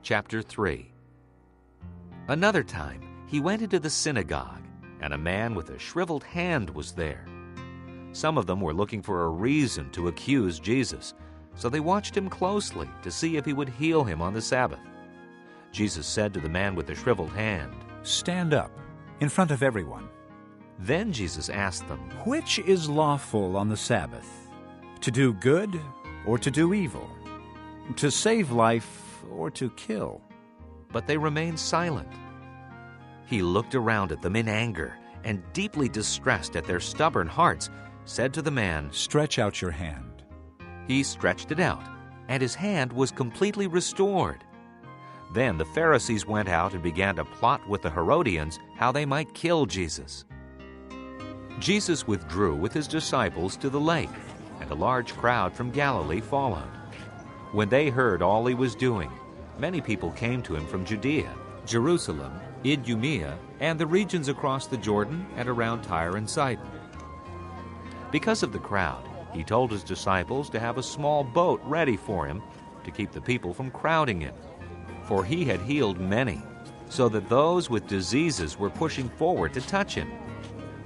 Chapter 3. Another time he went into the synagogue, and a man with a shriveled hand was there. Some of them were looking for a reason to accuse Jesus, so they watched him closely to see if he would heal him on the Sabbath. Jesus said to the man with the shriveled hand, "Stand up, in front of everyone." Then Jesus asked them, "Which is lawful on the Sabbath, to do good or to do evil, to save life or to kill?" But they remained silent. He looked around at them in anger, and deeply distressed at their stubborn hearts, said to the man, "Stretch out your hand." He stretched it out, and his hand was completely restored. Then the Pharisees went out and began to plot with the Herodians how they might kill Jesus. Jesus withdrew with his disciples to the lake, and a large crowd from Galilee followed. When they heard all he was doing, many people came to him from Judea, Jerusalem, Idumea, and the regions across the Jordan and around Tyre and Sidon. Because of the crowd, he told his disciples to have a small boat ready for him to keep the people from crowding in. For he had healed many, so that those with diseases were pushing forward to touch him.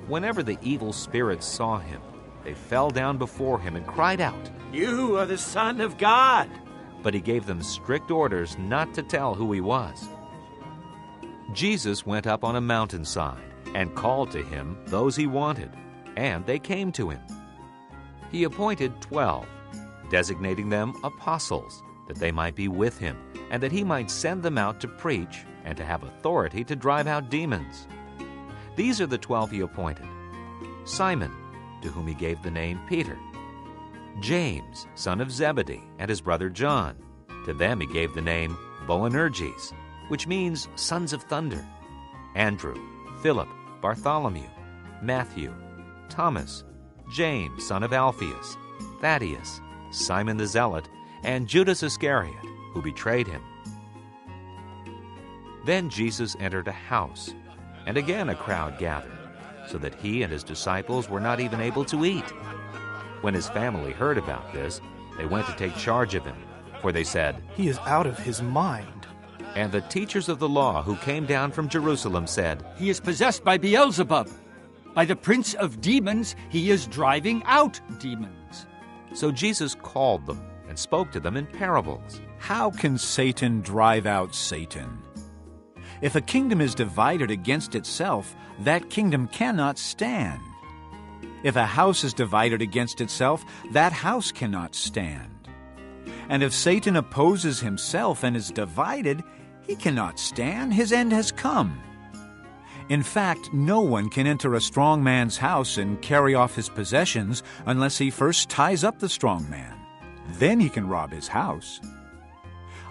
Whenever the evil spirits saw him, they fell down before him and cried out, "You are the Son of God!" But he gave them strict orders not to tell who he was. Jesus went up on a mountainside and called to him those he wanted, and they came to him. He appointed 12, designating them apostles, that they might be with him, and that he might send them out to preach and to have authority to drive out demons. These are the 12 he appointed: Simon, to whom he gave the name Peter; James, son of Zebedee, and his brother John. To them he gave the name Boanerges, which means sons of thunder; Andrew, Philip, Bartholomew, Matthew, Thomas, James, son of Alphaeus, Thaddeus, Simon the Zealot, and Judas Iscariot, who betrayed him. Then Jesus entered a house, and again a crowd gathered, so that he and his disciples were not even able to eat. When his family heard about this, they went to take charge of him, for they said, "He is out of his mind." And the teachers of the law who came down from Jerusalem said, "He is possessed by Beelzebub. By the prince of demons, he is driving out demons." So Jesus called them and spoke to them in parables. How can Satan drive out Satan? If a kingdom is divided against itself, that kingdom cannot stand. If a house is divided against itself, that house cannot stand. And if Satan opposes himself and is divided, he cannot stand. His end has come. In fact, no one can enter a strong man's house and carry off his possessions unless he first ties up the strong man. Then he can rob his house.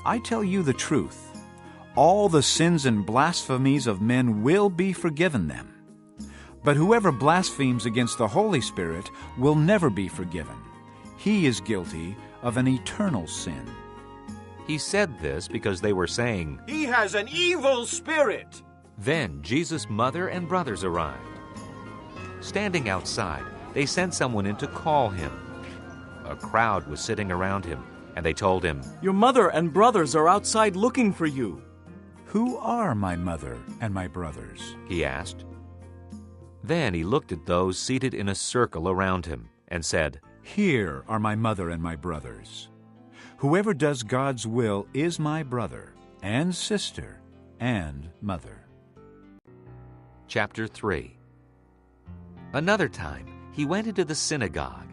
I tell you the truth. All the sins and blasphemies of men will be forgiven them. But whoever blasphemes against the Holy Spirit will never be forgiven. He is guilty of an eternal sin. He said this because they were saying, "He has an evil spirit!" Then Jesus' mother and brothers arrived. Standing outside, they sent someone in to call him. A crowd was sitting around him, and they told him, "Your mother and brothers are outside looking for you." Who are my mother and my brothers? He asked. Then he looked at those seated in a circle around him and said, Here are my mother and my brothers. Whoever does God's will is my brother and sister and mother. Chapter 3. Another time he went into the synagogue,